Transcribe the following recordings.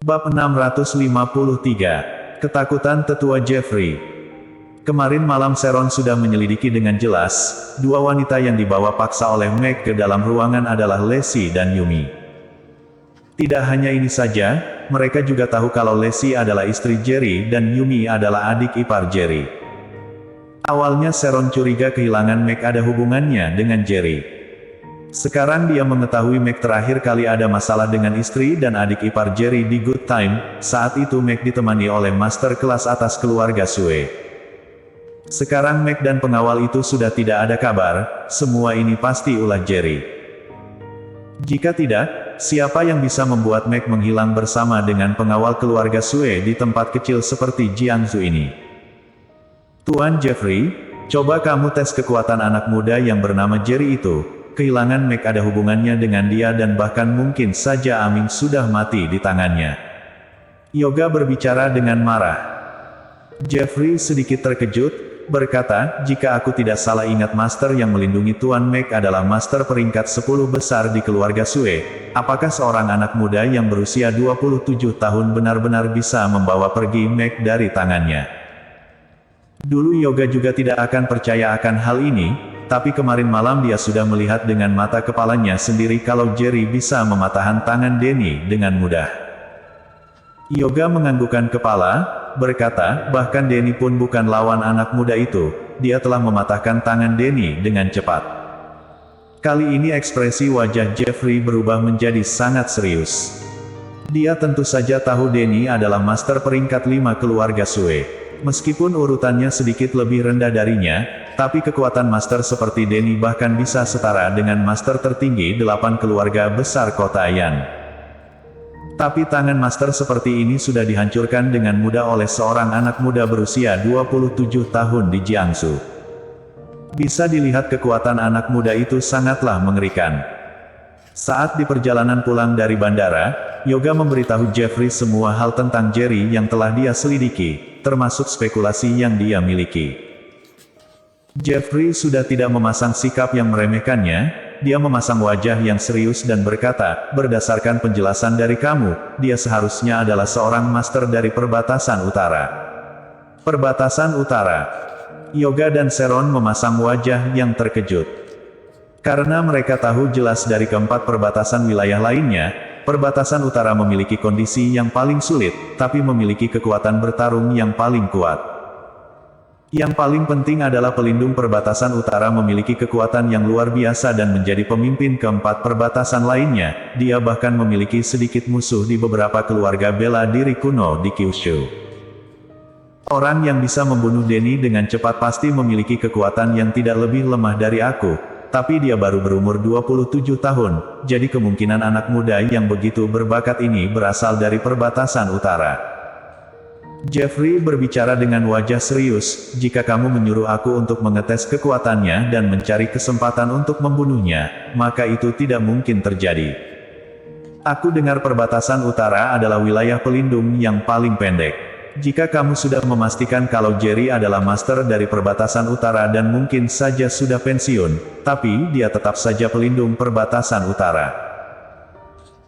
Bab 653. Ketakutan Tetua Jeffrey. Kemarin malam Sharon sudah menyelidiki dengan jelas, dua wanita yang dibawa paksa oleh Meg ke dalam ruangan adalah Lacey dan Yumi. Tidak hanya ini saja, mereka juga tahu kalau Lacey adalah istri Jerry dan Yumi adalah adik ipar Jerry. Awalnya Sharon curiga kehilangan Meg ada hubungannya dengan Jerry. Sekarang dia mengetahui Meg terakhir kali ada masalah dengan istri dan adik ipar Jerry di Good Time, saat itu Meg ditemani oleh master kelas atas keluarga Sue. Sekarang Meg dan pengawal itu sudah tidak ada kabar, semua ini pasti ulah Jerry. Jika tidak, siapa yang bisa membuat Meg menghilang bersama dengan pengawal keluarga Sue di tempat kecil seperti Jiangsu ini? Tuan Jeffrey, coba kamu tes kekuatan anak muda yang bernama Jerry itu. Kehilangan Meg ada hubungannya dengan dia dan bahkan mungkin saja Aming sudah mati di tangannya. Yoga berbicara dengan marah. Jeffrey sedikit terkejut, berkata, jika aku tidak salah ingat master yang melindungi Tuan Meg adalah master peringkat 10 besar di keluarga Sue. Apakah seorang anak muda yang berusia 27 tahun benar-benar bisa membawa pergi Meg dari tangannya? Dulu Yoga juga tidak akan percaya akan hal ini. Tapi kemarin malam dia sudah melihat dengan mata kepalanya sendiri kalau Jerry bisa mematahkan tangan Danny dengan mudah. Yoga menganggukkan kepala, berkata, bahkan Danny pun bukan lawan anak muda itu, dia telah mematahkan tangan Danny dengan cepat. Kali ini ekspresi wajah Jeffrey berubah menjadi sangat serius. Dia tentu saja tahu Danny adalah master peringkat 5 keluarga Sue. Meskipun urutannya sedikit lebih rendah darinya, tapi kekuatan master seperti Danny bahkan bisa setara dengan master tertinggi 8 keluarga besar kota Yan. Tapi tangan master seperti ini sudah dihancurkan dengan mudah oleh seorang anak muda berusia 27 tahun di Jiangsu. Bisa dilihat kekuatan anak muda itu sangatlah mengerikan. Saat di perjalanan pulang dari bandara, Yoga memberitahu Jeffrey semua hal tentang Jerry yang telah dia selidiki, termasuk spekulasi yang dia miliki. Jeffrey sudah tidak memasang sikap yang meremehkannya, dia memasang wajah yang serius dan berkata, berdasarkan penjelasan dari kamu, dia seharusnya adalah seorang master dari perbatasan utara. Perbatasan utara. Yoga dan Sharon memasang wajah yang terkejut. Karena mereka tahu jelas dari keempat perbatasan wilayah lainnya, perbatasan utara memiliki kondisi yang paling sulit, tapi memiliki kekuatan bertarung yang paling kuat. Yang paling penting adalah pelindung perbatasan utara memiliki kekuatan yang luar biasa dan menjadi pemimpin keempat perbatasan lainnya, dia bahkan memiliki sedikit musuh di beberapa keluarga bela diri kuno di Kyushu. Orang yang bisa membunuh Danny dengan cepat pasti memiliki kekuatan yang tidak lebih lemah dari aku. Tapi dia baru berumur 27 tahun, jadi kemungkinan anak muda yang begitu berbakat ini berasal dari perbatasan utara. Jeffrey berbicara dengan wajah serius, jika kamu menyuruh aku untuk mengetes kekuatannya dan mencari kesempatan untuk membunuhnya, maka itu tidak mungkin terjadi. Aku dengar perbatasan utara adalah wilayah pelindung yang paling pendek. Jika kamu sudah memastikan kalau Jerry adalah master dari perbatasan utara dan mungkin saja sudah pensiun, tapi dia tetap saja pelindung perbatasan utara.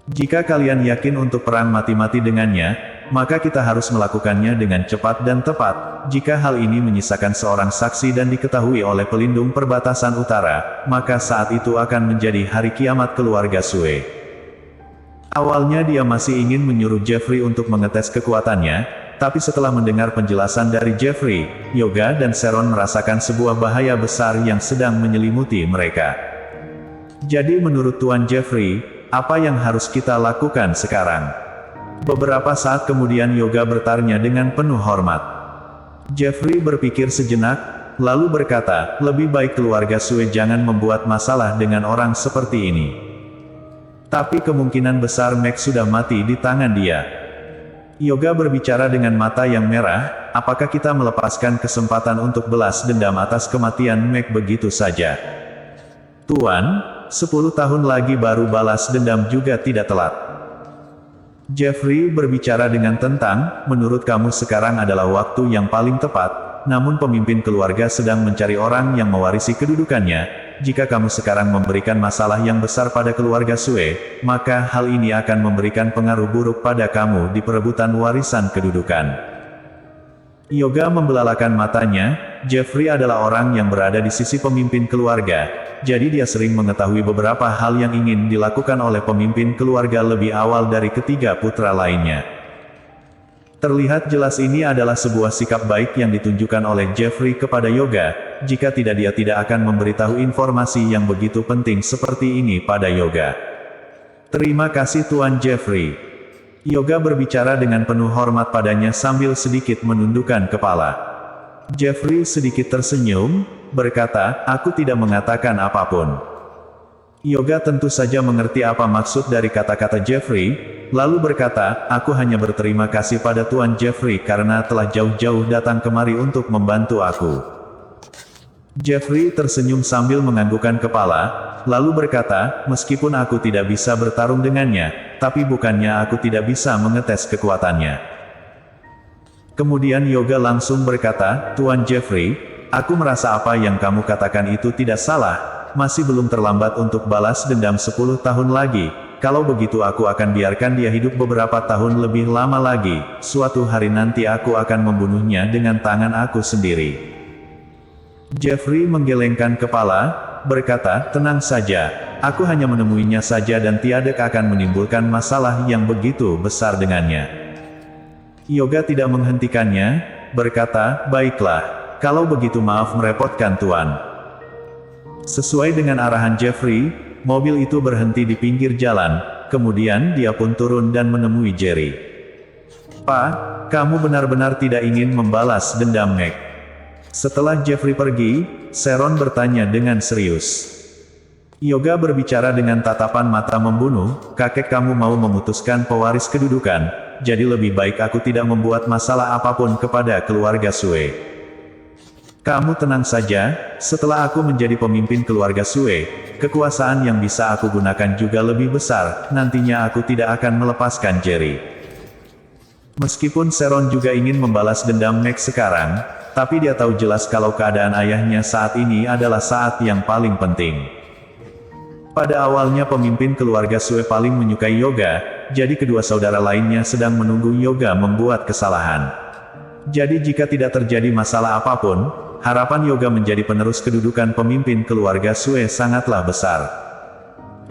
Jika kalian yakin untuk perang mati-mati dengannya, maka kita harus melakukannya dengan cepat dan tepat. Jika hal ini menyisakan seorang saksi dan diketahui oleh pelindung perbatasan utara, maka saat itu akan menjadi hari kiamat keluarga Sue. Awalnya dia masih ingin menyuruh Jeffrey untuk mengetes kekuatannya, tapi setelah mendengar penjelasan dari Jeffrey, Yoga dan Sharon merasakan sebuah bahaya besar yang sedang menyelimuti mereka. Jadi menurut Tuan Jeffrey, apa yang harus kita lakukan sekarang? Beberapa saat kemudian Yoga bertanya dengan penuh hormat. Jeffrey berpikir sejenak, lalu berkata, lebih baik keluarga Sue jangan membuat masalah dengan orang seperti ini. Tapi kemungkinan besar Meg sudah mati di tangan dia. Yoga berbicara dengan mata yang merah, apakah kita melepaskan kesempatan untuk belas dendam atas kematian Meg begitu saja? Tuan, 10 tahun lagi baru balas dendam juga tidak telat. Jeffrey berbicara dengan tentang, menurut kamu sekarang adalah waktu yang paling tepat, namun pemimpin keluarga sedang mencari orang yang mewarisi kedudukannya, jika kamu sekarang memberikan masalah yang besar pada keluarga Sue, maka hal ini akan memberikan pengaruh buruk pada kamu di perebutan warisan kedudukan. Yoga membelalakan matanya. Jeffrey adalah orang yang berada di sisi pemimpin keluarga, jadi dia sering mengetahui beberapa hal yang ingin dilakukan oleh pemimpin keluarga lebih awal dari ketiga putra lainnya. Terlihat jelas ini adalah sebuah sikap baik yang ditunjukkan oleh Jeffrey kepada Yoga, jika tidak dia tidak akan memberitahu informasi yang begitu penting seperti ini pada Yoga. Terima kasih Tuan Jeffrey. Yoga berbicara dengan penuh hormat padanya sambil sedikit menundukkan kepala. Jeffrey sedikit tersenyum, berkata, aku tidak mengatakan apapun. Yoga tentu saja mengerti apa maksud dari kata-kata Jeffrey, lalu berkata, aku hanya berterima kasih pada Tuan Jeffrey karena telah jauh-jauh datang kemari untuk membantu aku. Jeffrey tersenyum sambil menganggukkan kepala, lalu berkata, meskipun aku tidak bisa bertarung dengannya, tapi bukannya aku tidak bisa mengetes kekuatannya. Kemudian Yoga langsung berkata, Tuan Jeffrey, aku merasa apa yang kamu katakan itu tidak salah, masih belum terlambat untuk balas dendam 10 tahun lagi, kalau begitu aku akan biarkan dia hidup beberapa tahun lebih lama lagi, suatu hari nanti aku akan membunuhnya dengan tangan aku sendiri. Jeffrey menggelengkan kepala, berkata, tenang saja, aku hanya menemuinya saja dan tiada akan menimbulkan masalah yang begitu besar dengannya. Yoga tidak menghentikannya, berkata, baiklah, kalau begitu maaf merepotkan Tuan. Sesuai dengan arahan Jeffrey, mobil itu berhenti di pinggir jalan, kemudian dia pun turun dan menemui Jerry. Pak, kamu benar-benar tidak ingin membalas dendam Meg. Setelah Jeffrey pergi, Sharon bertanya dengan serius. Yoga berbicara dengan tatapan mata membunuh, kakek kamu mau memutuskan pewaris kedudukan, jadi lebih baik aku tidak membuat masalah apapun kepada keluarga Sue. Kamu tenang saja, setelah aku menjadi pemimpin keluarga Sue, kekuasaan yang bisa aku gunakan juga lebih besar, nantinya aku tidak akan melepaskan Jerry. Meskipun Sharon juga ingin membalas dendam Meg sekarang, tapi dia tahu jelas kalau keadaan ayahnya saat ini adalah saat yang paling penting. Pada awalnya pemimpin keluarga Sue paling menyukai Yoga, jadi kedua saudara lainnya sedang menunggu Yoga membuat kesalahan. Jadi jika tidak terjadi masalah apapun, harapan Yoga menjadi penerus kedudukan pemimpin keluarga Sue sangatlah besar.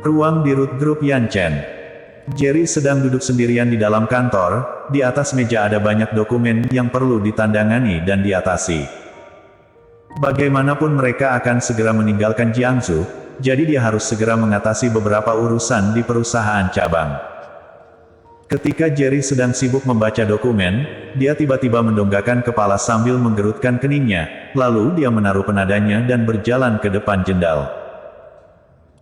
Ruang di Root Group Yanchen. Jerry sedang duduk sendirian di dalam kantor, di atas meja ada banyak dokumen yang perlu ditandangani dan diatasi. Bagaimanapun mereka akan segera meninggalkan Jiangsu, jadi dia harus segera mengatasi beberapa urusan di perusahaan cabang. Ketika Jerry sedang sibuk membaca dokumen, dia tiba-tiba mendongakkan kepala sambil menggerutkan keningnya, lalu dia menaruh penadanya dan berjalan ke depan jendela.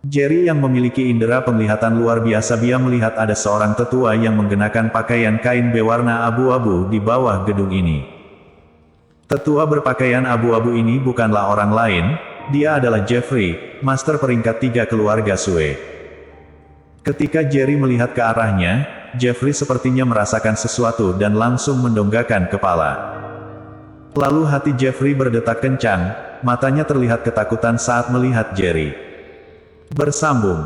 Jerry yang memiliki indera penglihatan luar biasa, dia melihat ada seorang tetua yang mengenakan pakaian kain berwarna abu-abu di bawah gedung ini. Tetua berpakaian abu-abu ini bukanlah orang lain, dia adalah Jeffrey, master peringkat 3 keluarga Sue. Ketika Jerry melihat ke arahnya, Jeffrey sepertinya merasakan sesuatu dan langsung mendongakkan kepala. Lalu hati Jeffrey berdetak kencang, matanya terlihat ketakutan saat melihat Jerry. Bersambung.